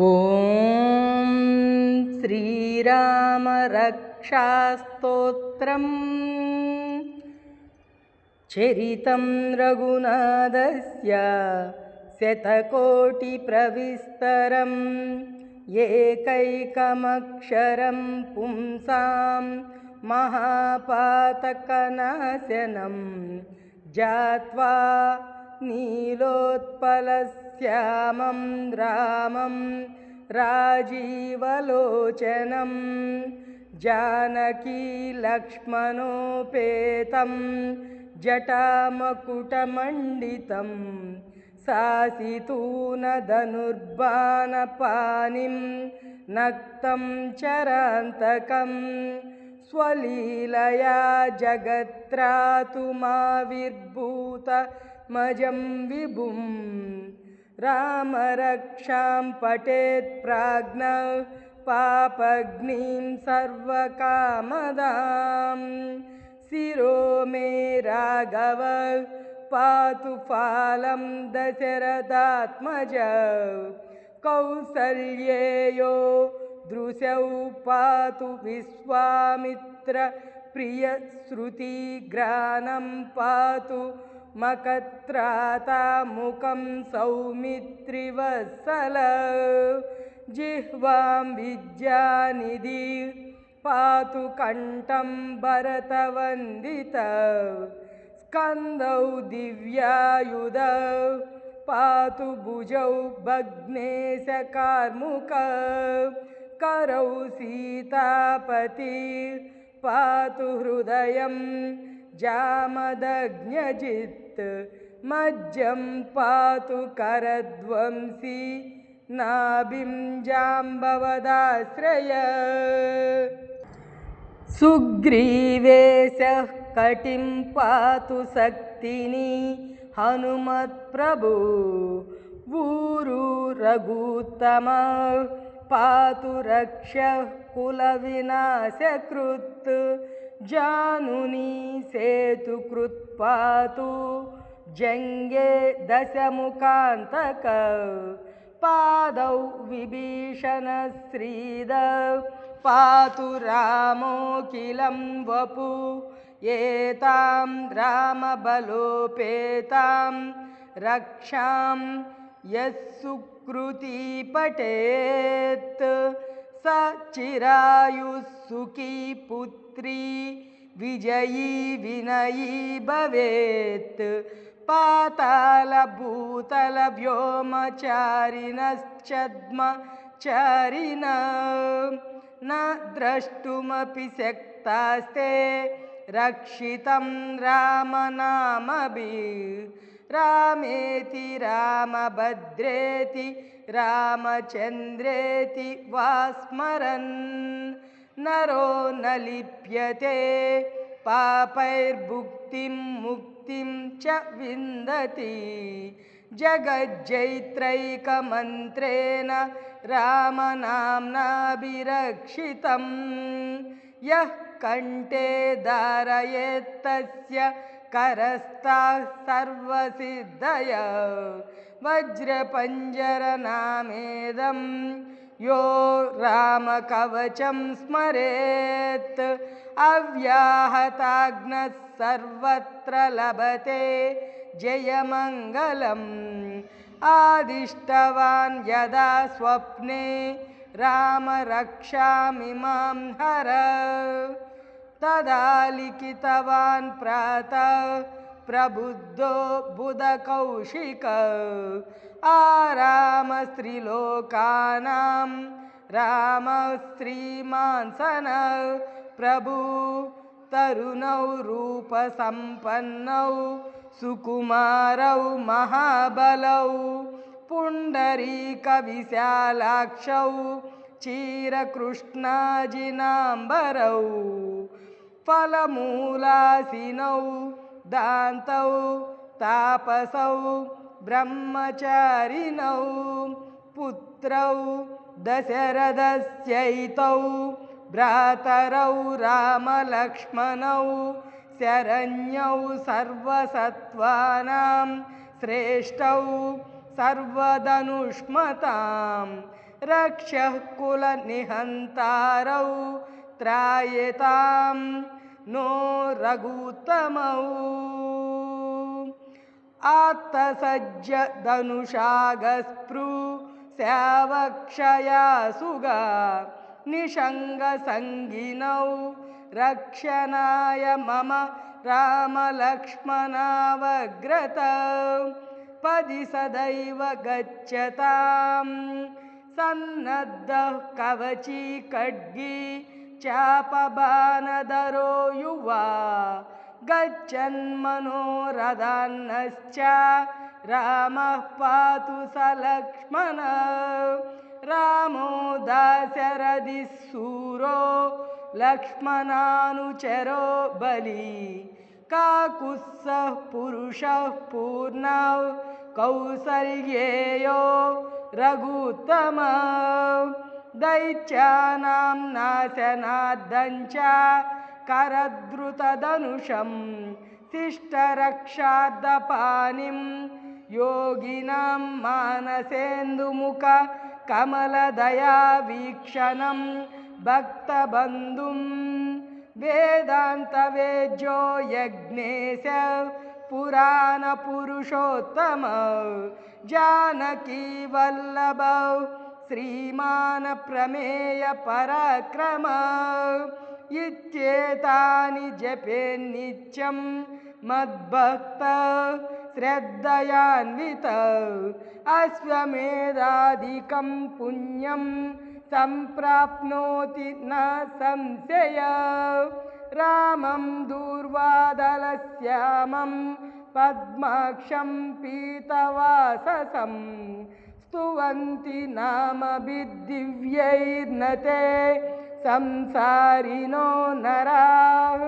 ಓಂ ಶ್ರೀರಾಮ ರಕ್ಷಾಸ್ತೋತ್ರಂ ಚರಿತಂ ರಘುನಾಥಸ್ಯ ಶತಕೋಟಿ ಪ್ರವಿಸ್ತರಂ ಏಕೈಕಮಕ್ಷರಂ ಪುಂಸಾಂ ಮಹಾಪಾತಕನಾಶನಂ ಜಾತ್ವಾ ನೀಲೋತ್ಪಲಶ್ಯಾಮಂ ರಾಮಂ ರಾಜೀವಲೋಚನಂ ಜಾನಕೀ ಲಕ್ಷ್ಮಣೋಪೇತಂ ಜಟಾಮಕುಟಮಂಡಿತಂ ಸಾಸಿತೂನಧನುರ್ಬಾಣಪಾಣಿಂ ನಕ್ತಂ ಚರಾಂತಕಂ ಸ್ವಲೀಲಯಾ ಜಗತ್ರಾತುಮಾವಿರ್ಭೂತಮಜಂ ವಿಭುಂ ರಾಮರಕ್ಷಾಂ ಪಠೇತ್ ಪ್ರಾಜ್ಞಃ ಪಾಪಗ್ನಿಂ ಸರ್ವಕಾಮದಾಂ ಶಿರೋ ಮೇ ರಾಘವ ಪಾತು ಫಾಲಂ ದಶರಥಾತ್ಮಜ ಕೌಸಲ್ಯೇಯೋ ದೃಶೌ ಪಾತು ವಿಶ್ವಾಮಿತ್ರ ಪ್ರಿಯ ಶ್ರುತಿ ಗ್ರಾನಂ ಪಾತು ಮಕತ್ರಾತಾ ಮುಖಂ ಸೌಮಿತ್ರಿವತ್ಸಲ ಜಿಹ್ವಾಂ ವಿದ್ಯಾನಿಧಿ ಪಾತು ಕಂಠಂ ಭರತವಂದಿತ ಸ್ಕಂದೌ ದಿವ್ಯಾಯುಧ ಪಾತು ಭುಜೌ ಭಗ್ನೇಶ ಕಾರ್ಮುಕ करौ सीतापति पातु हृदयं जामदग्न्यजित् मज्जं पातु करध्वंसी नाभिं जाम्बवदाश्रय सुग्रीवेशः कटिं पातु शक्तिनी हनुमत्प्रभु ऊरु रघुत्तमा पातु रक्षः कुलविनाशकृत् जानुनी सेतुकृत् पातु जङ्गे दशमुखान्तक पादौ विभीषणश्रीद पातु रामोऽखिलं वपु एतां रामबलोपेतां रक्षां यस्सुकृती पठेत् स चिरायुः सुखी पुत्री विजयी विनयी भवेत् पातालभूतलव्योमचारिणश्चद्मचारिणः न द्रष्टुमपि शक्तास्ते रक्षितं रामनामभिः रामेति रामभद्रेति रामचन्द्रेति वा स्मरन् नरो न लिप्यते पापैर्भुक्तिं मुक्तिं च विन्दति जगज्जैत्रैकमन्त्रेण रामनाम्नाभिरक्षितं यः कण्ठे धारयेत्तस्य करस्ताः सर्वसिद्धयः वज्रपञ्जरनामेदं यो रामकवचं स्मरेत् अव्याहताग्नः सर्वत्र लभते जयमङ्गलम् आदिष्टवान् यदा स्वप्ने राम रक्षामिमां हर तदा लिखितवान् प्रातः प्रबुद्धो बुधकौशिक आरामस्त्रिलोकानां रामः श्रीमान्सनः प्रभु तरुणौ रूपसम्पन्नौ सुकुमारौ महाबलौ पुण्डरीकविशालाक्षौ क्षीरकृष्णाजिनाम्बरौ फलमूलासिनौ दान्तौ तापसौ ब्रह्मचारिणौ पुत्रौ दशरथस्यैतौ भ्रातरौ रामलक्ष्मणौ शरण्यौ सर्वसत्त्वानां श्रेष्ठौ सर्वधनुष्मतां रक्षः कुलनिहन्तारौ त्रायतां नो रघुत्तमौ आत्तसज्जधनुषागस्पृश्यावक्षया सुगा निषङ्गसङ्गिनौ रक्षणाय मम रामलक्ष्मणावग्रत पदि सदैव गच्छतां सन्नद्धः कवची खड्गी चापबाणधरो युवा गच्छन्मनोरथान्नश्च रामः पातु स लक्ष्मणः रामो दाशरथिः शूरो लक्ष्मणानुचरो बली काकुत्स्थः पुरुषः पूर्णः कौसल्येयो रघुत्तमः दैत्यानां नाशनाद्धञ्च करद्रुतधनुषं शिष्टरक्षार्धपाणिं योगिनां मानसेन्दुमुख कमलदयावीक्षणं भक्तबन्धुं वेदान्तवेद्यो यज्ञेश पुराणपुरुषोत्तम जानकीवल्लभ श्रीमान् प्रमेय पराक्रम इत्येतानि जपेन्नित्यं मद्भक्त श्रद्धयान्वित अश्वमेधादिकं पुण्यं सम्प्राप्नोति न संशय रामं दूर्वादलश्यामं पद्माक्षं पीतवाससं स्तुवन्ति नामभिर्दिव्यैर्नते संसारिणो नराः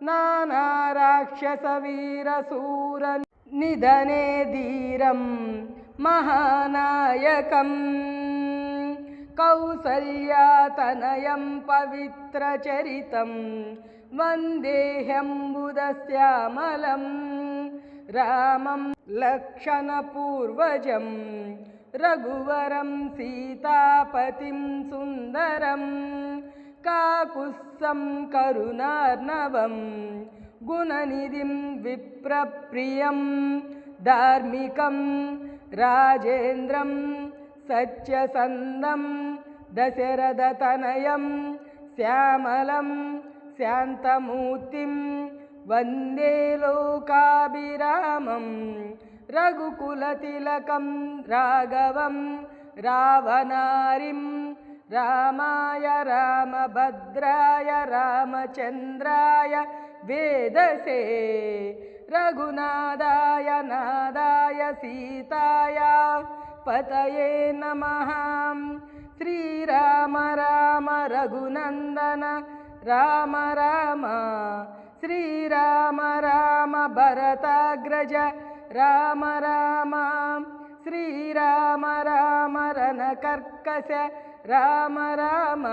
नानाराक्षसवीरसूरनिधने धीरं महानायकम् कौसल्यातनयं पवित्रचरितं वन्देह्यम्बुदश्यामलं रामं लक्षणपूर्वजं रघुवरं सीतापतिं सुन्दरं काकुत्स्थं करुणार्णवं गुणनिधिं विप्रप्रियं धार्मिकं राजेन्द्रं सत्यसन्धं दशरथतनयं श्यामलं शान्तमूर्तिं वन्दे लोकाभिरामं रघुकुलतिलकं राघवं रावणारिं रामाय रामभद्राय रामचन्द्राय वेदसे रघुनाथाय नाथाय सीताय पतये नमः श्रीराम राम रघुनन्दन राम राम श्रीराम राम भरताग्रज राम राम श्रीराम राम रणकर्कश राम राम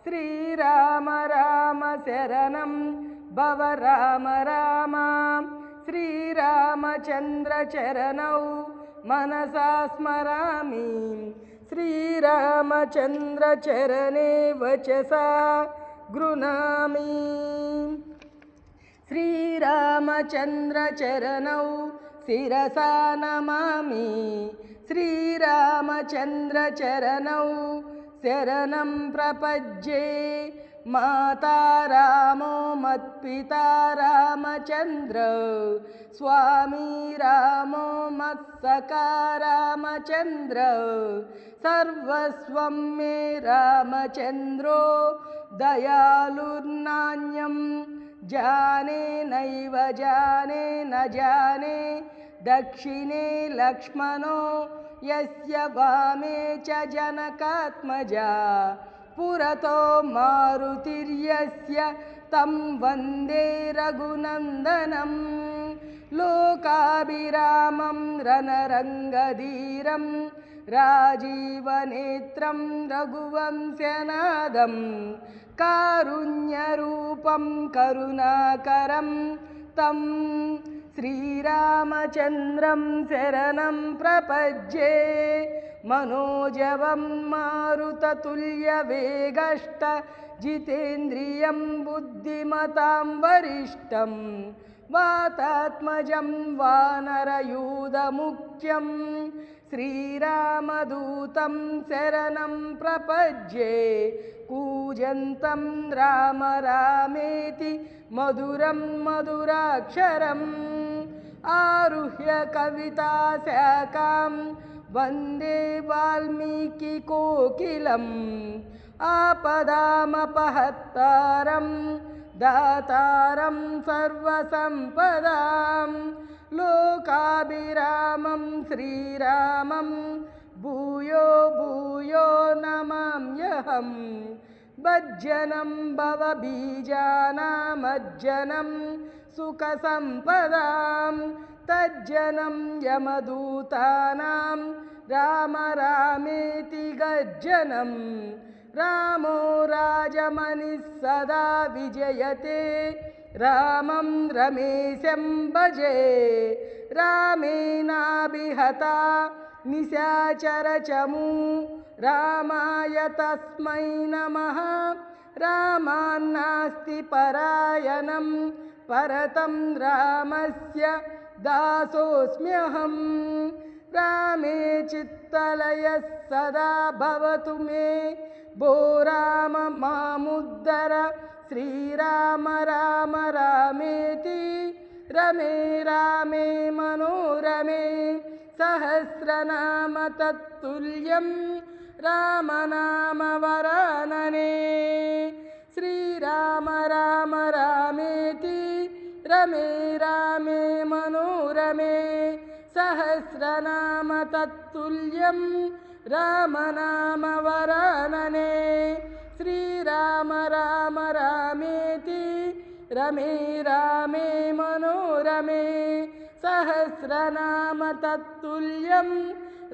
श्रीराम राम शरणं भव राम राम श्रीरामचन्द्र चरणौ मनसा स्मरामि श्रीरामचन्द्र चरणे वचसा गृह्णामि श्रीरामचन्द्र चरणौ शिरसा नमामि श्रीरामचन्द्र चरणौ शरणं प्रपद्ये माता रामो मत्पिता रामचन्द्र स्वामी रामो मत्सखा रामचन्द्र सर्वस्वं मे रामचन्द्रो दयालुर्नान्यं जाने नैव जाने न जाने दक्षिणे लक्ष्मणो यस्य वामे च जनकात्मजा पुरतो मारुतिर्यस्य तं वन्दे रघुनन्दनं लोकाभिरामं रणरङ्गधीरं राजीवनेत्रं रघुवंशनादं कारुण्यरूपं करुणाकरं तं श्रीरामचन्द्रं शरणं प्रपद्ये मनोजवं मारुततुल्यवेगश्च जितेन्द्रियं बुद्धिमतां वरिष्ठं वातात्मजं वानरयूथमुख्यं श्रीरामदूतं शरणं प्रपद्ये कूजन्तं राम रामेति मधुरं मधुराक्षरम् आरुह्य कविताशाखां वन्दे वाल्मीकिकोकिलम् आपदामपहत्तारं दातारं सर्वसम्पदां लोकाभिरामं श्रीरामं भूयो भूयो नमाम्यहम् भज्जनं भवबीजानामज्जनं सुखसम्पदां तज्जनं यमदूतानां राम रामेति गर्जनं रामो राजमनिः सदा विजयते रामं रमेशं भजे रामेणाभिहता निशाचरचमू रामाय तस्मै नमः रामान्नास्ति परायणं परतं रामस्य दासोऽस्म्यहम् रामे चित्तलयः सदा भवतु मे भो राम मामुद्धर श्रीराम राम रामेति रमे रामे मनोरमे सहस्रनाम तत्तुल्यं रामनाम वरानने श्रीराम राम रामेति रमे रामे मनोरमे सहस्रनाम तत्तुल्यं रामनाम वरानने श्रीराम राम रामेति रमे रामे मनोरमे सहस्रनाम तत्तुल्यं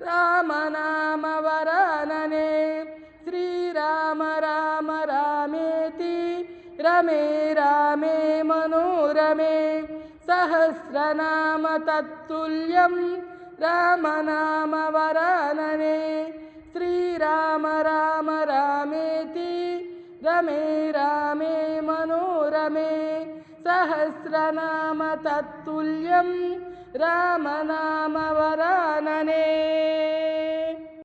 रामनाम वरानने श्रीराम राम रामेति रमे रामे मनोरमे सहस्रनाम तत्तुल्यं रामनाम वरानने श्रीराम राम रामेति रमे रामे मनोरमे सहस्रनाम तत्तुल्यं रामनाम वरानने।